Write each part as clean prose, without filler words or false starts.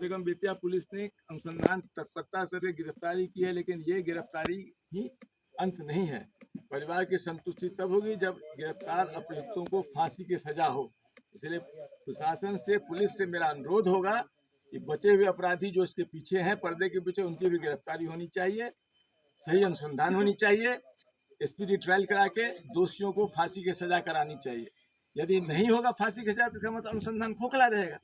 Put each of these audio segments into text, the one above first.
से कम बेतिया पुलिस ने अनुसंधान तत्परता से गिरफ्तारी की है, लेकिन ये गिरफ्तारी ही अंत नहीं है। परिवार की संतुष्टि तब होगी जब गिरफ्तार अभियुक्तों को फांसी की सजा हो। इसलिए प्रशासन से, पुलिस से मेरा अनुरोध होगा कि बचे हुए अपराधी जो इसके पीछे हैं, पर्दे के पीछे, उनकी भी गिरफ्तारी होनी चाहिए, सही अनुसंधान होनी चाहिए, स्पीडी ट्रायल करा के दोषियों को फांसी की सजा करानी चाहिए। यदि नहीं होगा फांसी की सजा तो इसका मतलब अनुसंधान खोखला रहेगा।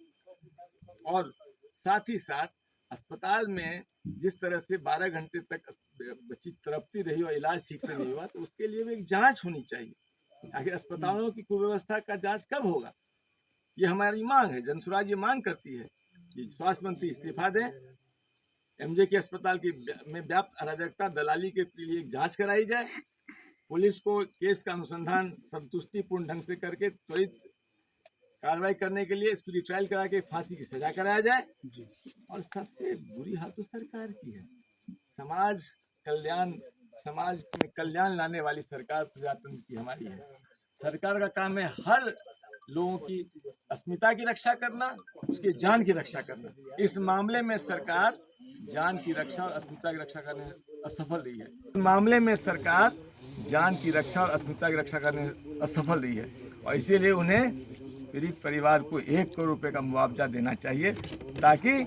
और साथ ही साथ अस्पताल में जिस तरह से 12 घंटे तक बच्ची तड़पती रही और इलाज ठीक से नहीं हुआ, तो उसके लिए भी एक जांच होनी चाहिए। आखिर अस्पतालों की कुव्यवस्था का जांच कब होगा, ये हमारी मांग है। जनसुराज ये मांग करती है कि स्वास्थ्य मंत्री इस्तीफा दें, एमजे के अस्पताल की में व्याप्त अराजकता, दलाली के लिए जांच कराई जाए, पुलिस को केस का अनुसंधान संतुष्टिपूर्ण ढंग से करके त्वरित कार्रवाई करने के लिए स्पीडी ट्रायल करा के फांसी की सजा कराया जाए। और सबसे बुरी हाल तो सरकार की है। समाज में कल्याण लाने वाली सरकार प्रजातंत्र की हमारी है। सरकार का काम है हर लोगों की अस्मिता की रक्षा करना, उसकी जान की रक्षा करना। इस मामले में सरकार जान की रक्षा और अस्मिता की रक्षा करने में असफल रही है। इस मामले में सरकार जान की रक्षा और अस्मिता की रक्षा करने में असफल रही है, और इसीलिए उन्हें पीड़ित परिवार को 1 करोड़ रुपए का मुआवजा देना चाहिए, ताकि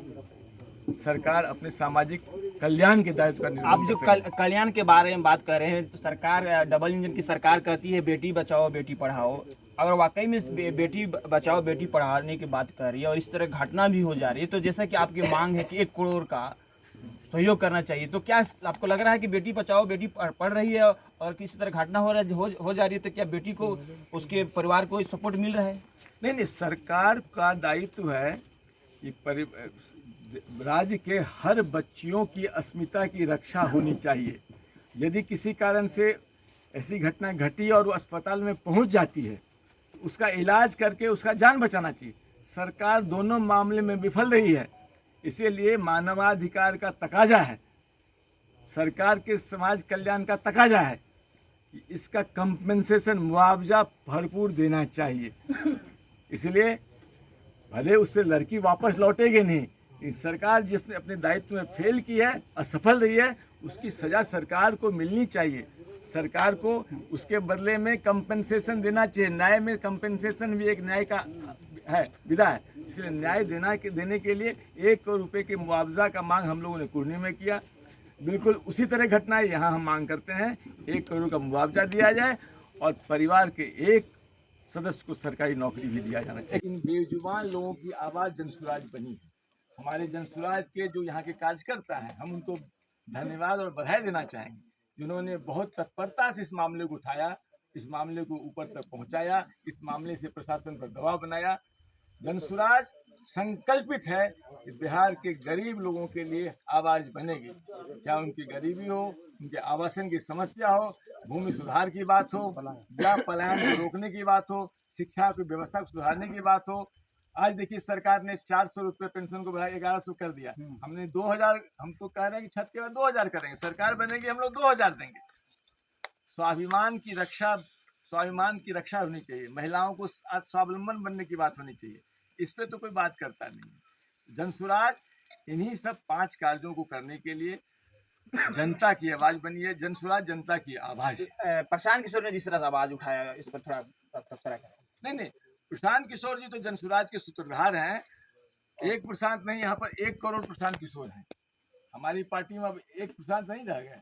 सरकार अपने सामाजिक कल्याण के दायित्व का निर्वहन आप जो कल्याण के बारे में बात कर रहे हैं, तो सरकार डबल इंजन की सरकार कहती है बेटी बचाओ बेटी पढ़ाओ। अगर वाकई में बेटी बचाओ बेटी पढ़ाने की बात कर रही है और इस तरह घटना भी हो जा रही है, तो जैसा कि आपकी मांग है कि 1 करोड़ का सहयोग करना चाहिए, तो क्या आपको लग रहा है कि बेटी बचाओ बेटी पढ़ रही है और किसी तरह घटना हो जा रही है, तो क्या बेटी को, उसके परिवार को सपोर्ट मिल रहा है? नहीं, सरकार का दायित्व है कि राज्य के हर बच्चियों की अस्मिता की रक्षा होनी चाहिए। यदि किसी कारण से ऐसी घटना घटी और वो अस्पताल में पहुंच जाती है, उसका इलाज करके उसका जान बचाना चाहिए। सरकार दोनों मामले में विफल रही है, इसीलिए मानवाधिकार का तकाजा है, सरकार के समाज कल्याण का तकाजा है कि इसका कंपनसेशन, मुआवजा भरपूर देना चाहिए। इसलिए भले उससे लड़की वापस लौटेगी नहीं, सरकार जिसने अपने दायित्व में फेल की है, असफल रही है, उसकी सजा सरकार को मिलनी चाहिए। सरकार को उसके बदले में कंपनसेशन देना चाहिए। न्याय में कंपनसेशन भी एक न्याय का है, विधा है। इसलिए न्याय देने के लिए 1 करोड़ रुपए के मुआवजा का मांग हम लोगों ने कुर्नी में किया। बिल्कुल उसी तरह घटना यहाँ हम मांग करते हैं 1 करोड़ का मुआवजा दिया जाए और परिवार के एक सदस्य को सरकारी नौकरी भी दिया जाना चाहिए। इन बेजुबान लोगों की आवाज़ जनसुराज बनी है। हमारे जनसुराज के जो यहाँ के कार्यकर्ता हैं, हम उनको धन्यवाद और बधाई देना चाहेंगे, जिन्होंने बहुत तत्परता से इस मामले को उठाया, इस मामले को ऊपर तक पहुँचाया, इस मामले से प्रशासन पर दबाव बनाया। जनसुराज संकल्पित है कि बिहार के गरीब लोगों के लिए आवाज़ बनेगी, चाहे उनकी गरीबी हो, उनके आवासन की समस्या हो, भूमि सुधार की बात हो, या पलायन को रोकने की बात हो, शिक्षा की व्यवस्था को सुधारने की बात हो। आज देखिए सरकार ने 400 रुपये पेंशन को बढ़ा 1100 कर दिया। हमने 2000, हम तो कह रहे हैं कि छठ के बाद 2000 करेंगे, सरकार बनेगी हम लोग 2000 देंगे। स्वाभिमान की रक्षा होनी चाहिए। महिलाओं को स्वावलंबन बनने की बात होनी चाहिए। इस पे तो कोई बात करता नहीं। जनसुराज इन्हीं सब 5 कार्यों को करने के लिए जनता की आवाज बनी है। जनसुराज जनता की आवाज है। प्रशांत किशोर ने जिस तरह से आवाज उठाया, इस पर थोड़ा तबसरा करें। नहीं, प्रशांत किशोर जी तो जनसुराज के सूत्रधार हैं। एक प्रशांत नहीं, यहाँ पर 1 करोड़ प्रशांत किशोर हैं। हमारी पार्टी में अब एक प्रशांत नहीं रह गए।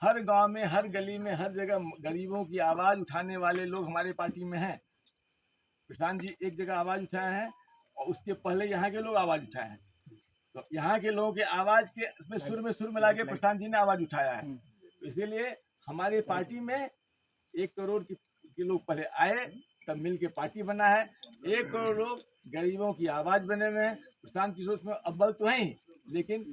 हर गांव में, हर गली में, हर जगह गरीबों की आवाज़ उठाने वाले लोग हमारे पार्टी में हैं। प्रशांत जी एक जगह आवाज़ उठाए हैं और उसके पहले यहाँ के लोग आवाज़ उठाए हैं, तो यहाँ के लोगों के आवाज़ के उसमें सुर मिला के प्रशांत जी ने आवाज़ उठाया है। तो इसीलिए हमारे पार्टी में 1 करोड़ के लोग पहले आए, तब मिल के पार्टी बना है। 1 करोड़ लोग गरीबों की आवाज़ बने हुए हैं। प्रशांत किशोर उसमें अव्वल तो हैं ही, लेकिन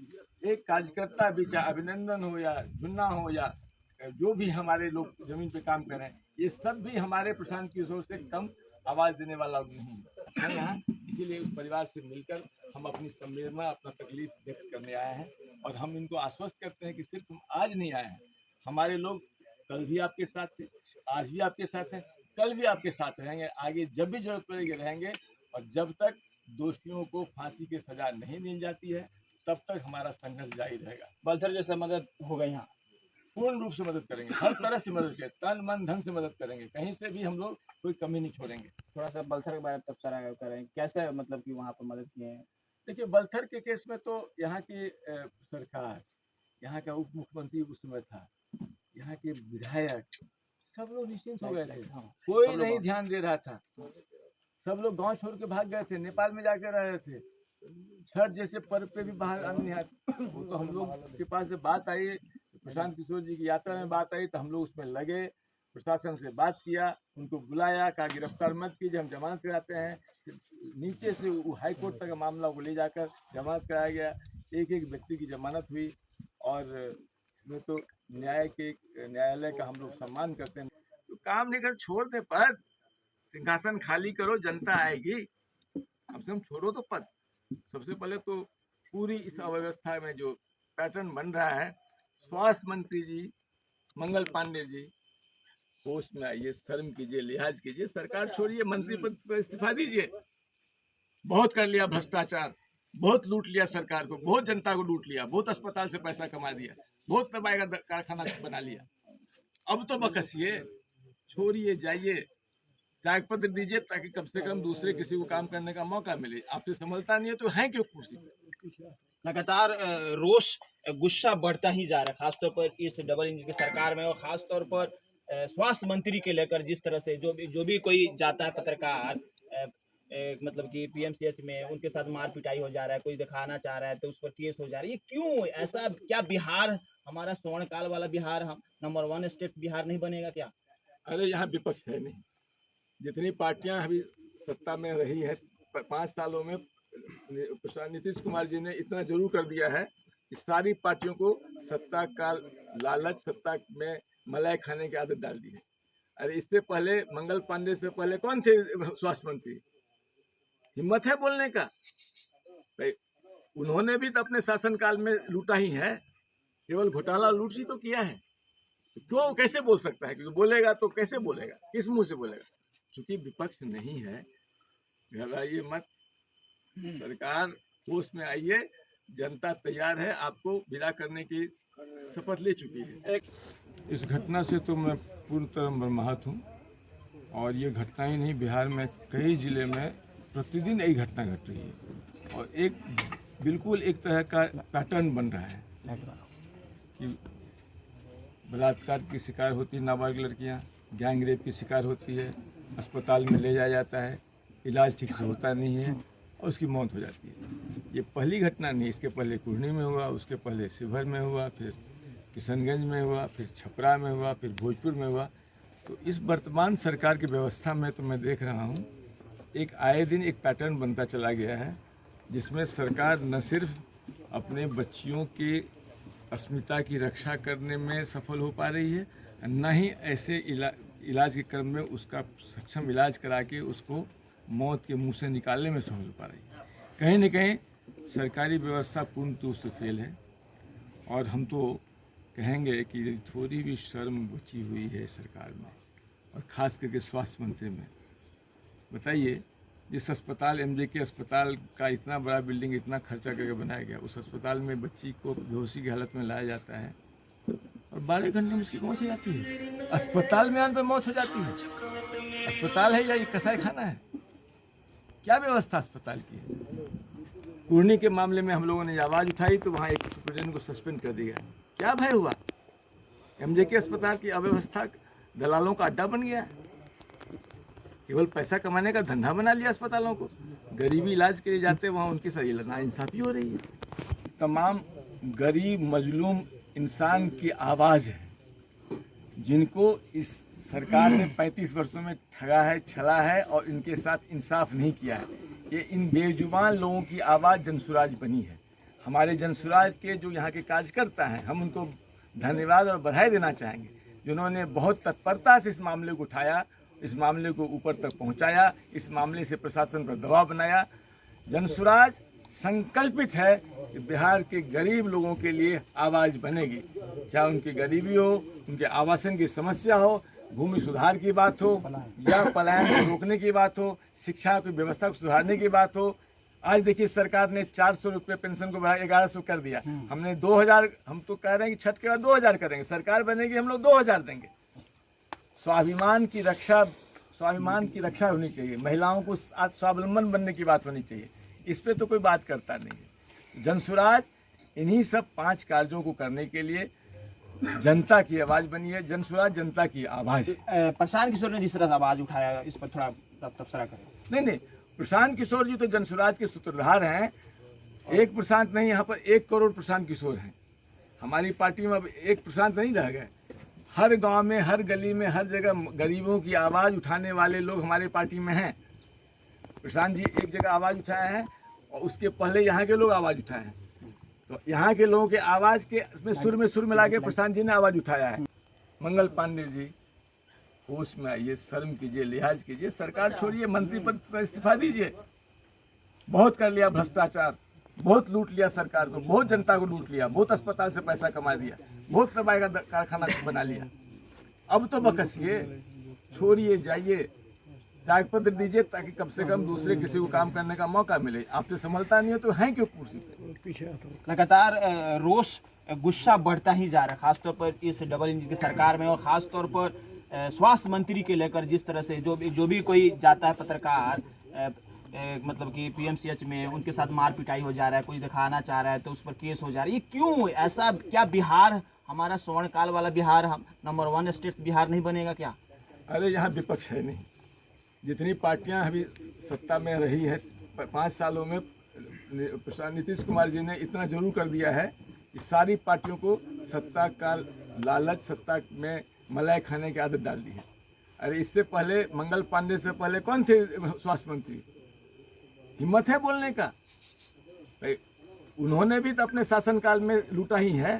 एक कार्यकर्ता भी, चाहे अभिनंदन हो या झुन्ना हो या जो भी हमारे लोग जमीन पे काम कर रहे हैं, ये सब भी हमारे प्रशांत किशोर से कम आवाज़ देने वाला नहीं है यहाँ। इसीलिए उस परिवार से मिलकर हम अपनी संवेदना, अपना तकलीफ व्यक्त करने आए हैं, और हम इनको आश्वस्त करते हैं कि सिर्फ हम आज नहीं आए हैं, हमारे लोग कल भी आपके साथ थे, आज भी आपके साथ हैं, कल भी आपके साथ रहेंगे, आगे जब भी जरूरत पड़ेगी रहेंगे। और जब तक दोषियों को फांसी की सजा नहीं मिल जाती है तब तक हमारा संघर्ष जारी रहेगा। बलथर जैसे मदद हो गई यहाँ, पूर्ण रूप से मदद करेंगे, हर तरह से मदद करेंगे, तन मन धन से मदद करेंगे, कहीं से भी हम लोग कोई कमी नहीं छोड़ेंगे। थोड़ा सा बलथर के बारे में तबसरा करें, कैसे मतलब कि वहाँ पर मदद किए हैं? देखिए, बलथर के केस में तो यहाँ की सरकार, यहाँ का उप मुख्यमंत्री उस समय था, यहाँ के विधायक, सब लोग निश्चिंत हो गए थे, कोई नहीं ध्यान दे रहा था। सब लोग गांव छोड़ के भाग गए थे, नेपाल में जाकर रह रहे थे। छठ जैसे पर्व पे भी बाहर आने वो तो हम लोग के पास जब बात आई, प्रशांत किशोर जी की यात्रा में बात आई, तो हम लोग उसमें लगे, प्रशासन से बात किया, उनको बुलाया, कहा गिरफ्तार मत कीजिए, हम जमानत कराते हैं। नीचे से वो हाई कोर्ट तक मामला को ले जाकर जमानत कराया गया, एक एक व्यक्ति की जमानत हुई। और इसमें तो न्यायालय का हम लोग सम्मान करते हैं। तो काम नहीं कर, छोड़ दे पद, सिंहासन खाली करो, जनता आएगी, कम से कम छोड़ो तो पद। सबसे पहले तो पूरी इस अव्यवस्था में जो पैटर्न बन रहा है, स्वास्थ्य मंत्री जी मंगल पांडे जी होश में आइए, शर्म कीजिए, लिहाज कीजिए, सरकार छोड़िए, मंत्री पद से इस्तीफा दीजिए। बहुत कर लिया भ्रष्टाचार, बहुत लूट लिया सरकार को, बहुत जनता को लूट लिया, बहुत अस्पताल से पैसा कमा दिया, बहुत दवाई का कारखाना बना लिया। अब तो बकसिए, छोड़िए, जाइए, त्यागपत्र दीजिए, ताकि कम से कम दूसरे किसी को काम करने का मौका मिले। आपसे संभलता नहीं है तो हैं क्यों कुर्सी पे? लगातार रोष गुस्सा बढ़ता ही जा रहा है, खासतौर पर इस डबल इंजन की सरकार में, और खासतौर पर स्वास्थ्य मंत्री के लेकर जिस तरह से जो भी कोई जाता है पत्रकार, मतलब कि पीएमसीएच में उनके साथ मार पिटाई हो जा रहा है, कोई दिखाना चाह रहा है तो उस पर केस हो जा रहा है। ये क्यों ऐसा? क्या बिहार हमारा स्वर्णकाल वाला बिहार, हम नंबर 1 स्टेट बिहार नहीं बनेगा क्या? अरे यहाँ विपक्ष है नहीं, जितनी पार्टियां अभी सत्ता में रही है 5 सालों में, नीतीश कुमार जी ने इतना जरूर कर दिया है कि सारी पार्टियों को सत्ता का लालच, सत्ता में मलाई खाने की आदत डाल दी है। अरे इससे पहले मंगल पांडे से पहले कौन थे स्वास्थ्य मंत्री? हिम्मत है बोलने का? भाई उन्होंने भी तो अपने शासनकाल में लूटा ही है, केवल घोटाला लूट ही तो किया है। क्यों, कैसे बोल सकता है? क्योंकि बोलेगा तो कैसे बोलेगा, किस मुंह से बोलेगा? क्योंकि विपक्ष नहीं है। घबराइए मत, सरकार होश में आइए, जनता तैयार है, आपको विदा करने की शपथ ले चुकी है। इस घटना से तो मैं पूर्ण तरह मर्माहत हूँ, और ये घटना ही नहीं, बिहार में कई जिले में प्रतिदिन यही घटना घट रही है, और एक बिल्कुल एक तरह का पैटर्न बन रहा है कि बलात्कार की शिकार होती है नाबालिग लड़कियाँ, गैंग रेप की शिकार होती है, अस्पताल में ले जाया जाता है, इलाज ठीक से होता नहीं है और उसकी मौत हो जाती है। ये पहली घटना नहीं, इसके पहले कुढ़नी में हुआ, उसके पहले शिवहर में हुआ, फिर किशनगंज में हुआ, फिर छपरा में हुआ, फिर भोजपुर में हुआ। तो इस वर्तमान सरकार की व्यवस्था में तो मैं देख रहा हूँ एक आए दिन एक पैटर्न बनता चला गया है, जिसमें सरकार न सिर्फ अपने बच्चियों के अस्मिता की रक्षा करने में सफल हो पा रही है, न ही ऐसे इलाज के क्रम में उसका सक्षम इलाज करा के उसको मौत के मुंह से निकालने में सफल हो पा रही है। कहीं न कहीं सरकारी व्यवस्था पूर्ण रूप से फेल है, और हम तो कहेंगे कि थोड़ी भी शर्म बची हुई है सरकार में, और ख़ास करके स्वास्थ्य मंत्री में। बताइए, जिस अस्पताल एमजेके अस्पताल का इतना बड़ा बिल्डिंग इतना खर्चा करके बनाया गया, उस अस्पताल में बच्ची को बेहोशी की हालत में लाया जाता है और 12 घंटे में उसकी मौत हो जाती है। अस्पताल में आने पर मौत हो जाती है। अस्पताल है या ये कसाई खाना है? क्या व्यवस्था अस्पताल की है? कुढ़नी के मामले में हम लोगों ने आवाज़ उठाई तो वहाँ एक सुपरिटेंडेंट को सस्पेंड कर दिया। क्या भय हुआ? एमजेके अस्पताल की अव्यवस्था दलालों का अड्डा बन गया, केवल पैसा कमाने का धंधा बना लिया अस्पतालों को। गरीबी इलाज के लिए जाते वहाँ उनके साथ नाइंसाफ़ी हो रही है। तमाम गरीब मजलूम इंसान की आवाज़ है, जिनको इस सरकार ने 35 वर्षों में ठगा है, छला है और इनके साथ इंसाफ नहीं किया है। ये इन बेजुबान लोगों की आवाज़ जनसुराज बनी है। हमारे जनसुराज के जो यहाँ के कार्यकर्ता हैं, हम उनको धन्यवाद और बधाई देना चाहेंगे, जिन्होंने बहुत तत्परता से इस मामले को उठाया, इस मामले को ऊपर तक पहुँचाया, इस मामले से प्रशासन पर दबाव बनाया। जनसुराज संकल्पित है कि बिहार के गरीब लोगों के लिए आवाज़ बनेगी, चाहे उनकी गरीबी हो, उनके आवासन की समस्या हो, भूमि सुधार की बात हो, या पलायन को रोकने की बात हो, शिक्षा की व्यवस्था को सुधारने की बात हो, आज देखिए सरकार ने 400 रुपये पेंशन को बढ़ा 1100 कर दिया। हमने 2000, हम तो कह रहे हैं कि छठ के बाद 2000 करेंगे, सरकार बनेगी हम लोग 2000 देंगे। स्वाभिमान की रक्षा होनी चाहिए, महिलाओं को आज स्वावलंबन बनने की बात होनी चाहिए। इस पे तो कोई बात करता नहीं है। जनसुराज इन्हीं सब 5 कार्यों को करने के लिए जनता की आवाज बनी है। जनसुराज जनता की आवाज। प्रशांत किशोर ने जिस तरह से आवाज उठाया, इस पर थोड़ा तबसरा करें। नहीं, प्रशांत किशोर जी तो जनसुराज के सूत्रधार हैं। एक प्रशांत नहीं, यहाँ पर 1 करोड़ प्रशांत किशोर हैं। हमारी पार्टी में अब एक प्रशांत नहीं रह गए। हर गांव में, हर गली में, हर जगह गरीबों की आवाज़ उठाने वाले लोग हमारे पार्टी में हैं। प्रशांत जी एक जगह आवाज़ उठाए हैं और उसके पहले यहाँ के लोग आवाज़ उठाए हैं। तो यहाँ के लोगों के आवाज़ के में सुर मिला के प्रशांत जी ने आवाज़ उठाया है। मंगल पांडे जी, होश में आइए, शर्म कीजिए, लिहाज कीजिए, सरकार छोड़िए, मंत्री पद से इस्तीफा दीजिए। बहुत कर लिया भ्रष्टाचार, बहुत लूट लिया सरकार को, बहुत जनता को लूट लिया, बहुत अस्पताल से पैसा कमा दिया, बहुत दवाई का कारखाना बना लिया। अब तो बकसिए, छोड़िए, जाइए, त्यागपत्र दीजिए ताकि कम से कम दूसरे किसी को काम करने का मौका मिले। आपसे संभलता नहीं है तो हैं क्यों कुर्सी पे? लगातार रोष, गुस्सा बढ़ता ही जा रहा है, खासतौर पर इस डबल इंजन की सरकार में, और खासतौर पर स्वास्थ्य मंत्री के लेकर जिस तरह से जो भी कोई जाता है पत्रकार, मतलब कि पीएमसीएच में उनके साथ मार पिटाई हो जा रहा है, कोई दिखाना चाह रहा है तो उस पर केस हो जा रहा है। ये क्यों ऐसा? क्या बिहार हमारा स्वर्ण काल वाला बिहार, हम नंबर 1 स्टेट बिहार नहीं बनेगा क्या? अरे यहाँ विपक्ष है नहीं। जितनी पार्टियां अभी सत्ता में रही है 5 सालों में, नीतीश कुमार जी ने इतना जरूर कर दिया है कि सारी पार्टियों को सत्ता का लालच, सत्ता में मलाई खाने की आदत डाल दी है। अरे इससे पहले मंगल पांडे से पहले कौन थे स्वास्थ्य मंत्री? हिम्मत है बोलने का? उन्होंने भी तो अपने शासनकाल में लूटा ही है,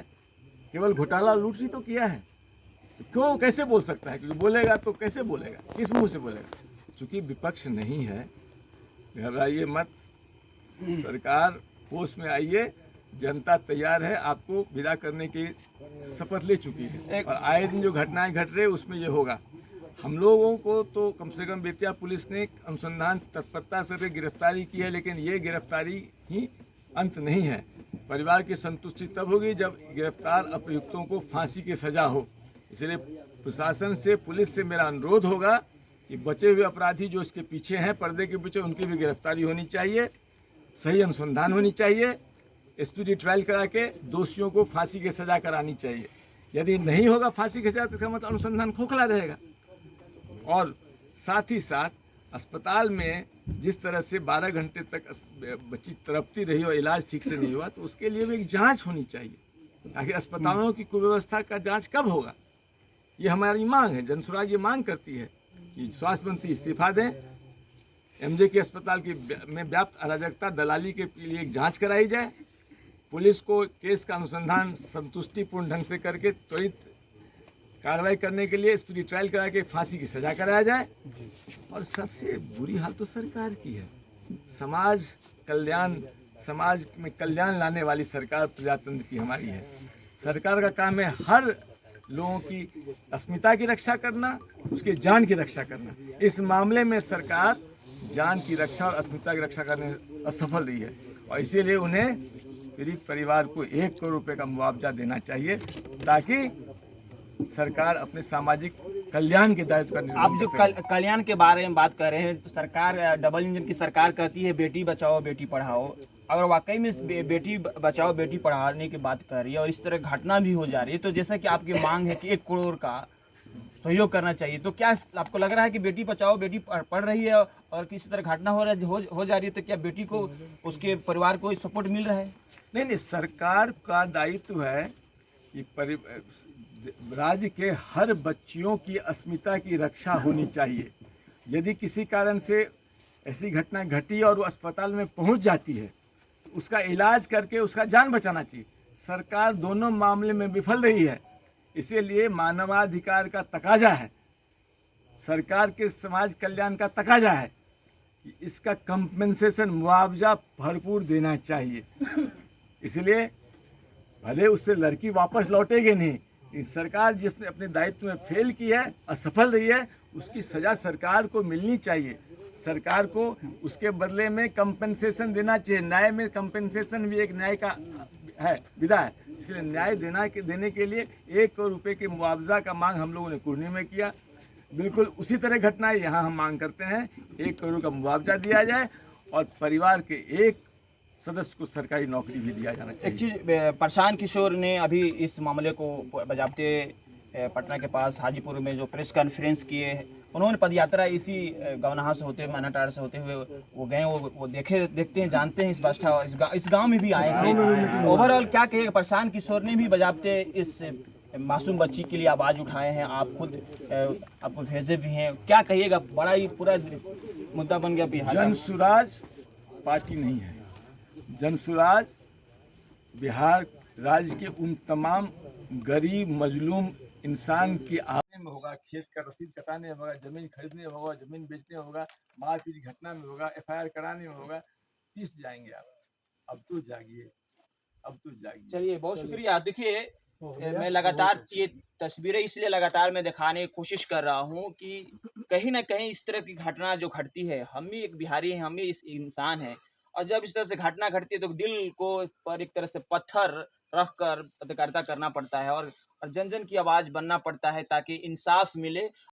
केवल घोटाला लूट ही तो किया है। क्यों, कैसे बोल सकता है? क्योंकि बोलेगा तो कैसे बोलेगा, किस मुंह से बोलेगा? क्योंकि विपक्ष नहीं है। घबराइए मत, सरकार होश में आइए, जनता तैयार है, आपको विदा करने की शपथ ले चुकी है। और आए दिन जो घटनाएं घट रही उसमें ये होगा। हम लोगों को तो कम से कम बेतिया पुलिस ने अनुसंधान तत्परता से गिरफ्तारी की है, लेकिन ये गिरफ्तारी ही अंत नहीं है। परिवार की संतुष्टि तब होगी जब गिरफ्तार अभियुक्तों को फांसी की सजा हो। इसलिए प्रशासन से, पुलिस से मेरा अनुरोध होगा कि बचे हुए अपराधी जो इसके पीछे हैं, पर्दे के पीछे, उनकी भी गिरफ्तारी होनी चाहिए, सही अनुसंधान होनी चाहिए, स्पीडी ट्रायल करा के दोषियों को फांसी की सजा करानी चाहिए। यदि नहीं होगा फांसी की सजा तो इसका मतलब अनुसंधान खोखला रहेगा। और साथ ही साथ अस्पताल में जिस तरह से 12 घंटे तक बच्ची तड़पती रही और इलाज ठीक से नहीं हुआ, तो उसके लिए भी एक जांच होनी चाहिए। आखिर अस्पतालों की कुव्यवस्था का जांच कब होगा, ये हमारी मांग है। जनसुराज ये मांग करती है कि स्वास्थ्य मंत्री इस्तीफा दें, एमजे के अस्पताल में व्याप्त अराजकता, दलाली के लिए एक जांच कराई जाए, पुलिस को केस का अनुसंधान संतुष्टिपूर्ण ढंग से करके त्वरित कार्रवाई करने के लिए स्पीडी ट्रायल करा के फांसी की सजा कराया जाए। और सबसे बुरी हाल तो सरकार की है। समाज में कल्याण लाने वाली सरकार प्रजातंत्र की हमारी है। सरकार का काम है हर लोगों की अस्मिता की रक्षा करना, उसके जान की रक्षा करना। इस मामले में सरकार जान की रक्षा और अस्मिता की रक्षा करने में असफल रही है, और इसीलिए उन्हें पीड़ित परिवार को 1 करोड़ रुपए का मुआवजा देना चाहिए, ताकि सरकार अपने सामाजिक कल्याण के दायित्व का निर्वहन आप जो कल्याण के बारे में बात कर रहे हैं, तो सरकार, डबल इंजन की सरकार कहती है बेटी बचाओ बेटी पढ़ाओ। अगर वाकई में बेटी बचाओ बेटी पढ़ाने की बात कर रही है और इस तरह घटना भी हो जा रही है, तो जैसा कि आपकी मांग है कि 1 करोड़ का सहयोग करना चाहिए, तो क्या आपको लग रहा है कि बेटी बचाओ बेटी पढ़ रही है और किसी तरह घटना हो जा रही है, तो क्या बेटी को, उसके परिवार को सपोर्ट मिल रहा है? नहीं, सरकार का दायित्व है कि राज्य के हर बच्चियों की अस्मिता की रक्षा होनी चाहिए। यदि किसी कारण से ऐसी घटना घटी और वो अस्पताल में पहुंच जाती है, उसका इलाज करके उसका जान बचाना चाहिए। सरकार दोनों मामले में विफल रही है, इसीलिए मानवाधिकार का तकाजा है, सरकार के समाज कल्याण का तकाजा है कि इसका कंपनसेशन, मुआवजा भरपूर देना चाहिए। इसलिए भले उससे लड़की वापस लौटेगी नहीं, सरकार जिसने अपने दायित्व में फेल की है, असफल रही है, उसकी सजा सरकार को मिलनी चाहिए। सरकार को उसके बदले में कंपनसेशन देना चाहिए। न्याय में कंपनसेशन भी एक न्याय का है, विधा है। इसलिए न्याय देने के लिए 1 करोड़ रुपए के मुआवजा का मांग हम लोगों ने कुर्नी में किया। बिल्कुल उसी तरह घटना है यहाँ हम मांग करते हैं 1 करोड़ का मुआवजा दिया जाए और परिवार के एक सदस्य को सरकारी नौकरी भी दिया जाना एक चाहिए। चीज प्रशांत किशोर ने अभी इस मामले को बजाबते पटना के पास हाजीपुर में जो प्रेस कॉन्फ्रेंस किए, उन्होंने पदयात्रा इसी गवनाहा से होते हुए, मानाटार से होते हुए वो गए, वो देखते हैं, जानते हैं इस गांव में भी आए थे। ओवरऑल क्या कहेगा, प्रशांत किशोर ने भी बजाबते इस मासूम बच्ची के लिए आवाज उठाए हैं, आप खुद आपको भेजे भी हैं, क्या कहिएगा? बड़ा ही पूरा मुद्दा बन गया बिहार का। जनसुराज पार्टी नहीं है। जनसुराज बिहार राज्य के उन तमाम गरीब मजलूम इंसान की आने में होगा, खेत का रसीद कटाने में होगा, जमीन खरीदने में होगा, जमीन बेचने में होगा, मारपीट घटना में होगा, FIR कराने में होगा। किस जाएंगे आप? अब तो जागिए, अब तो जागिए। चलिए, बहुत शुक्रिया। देखिए, मैं लगातार ये तस्वीरें इसलिए लगातार मैं दिखाने की कोशिश कर रहा हूँ कि कहीं ना कहीं इस तरह की घटना जो घटती है, हम भी एक बिहारी हैं, हम भी इस इंसान हैं, और जब इस तरह से घटना घटती है तो दिल को पर एक तरह से पत्थर रख कर पत्रकारिता करना पड़ता है और जन जन की आवाज़ बनना पड़ता है ताकि इंसाफ मिले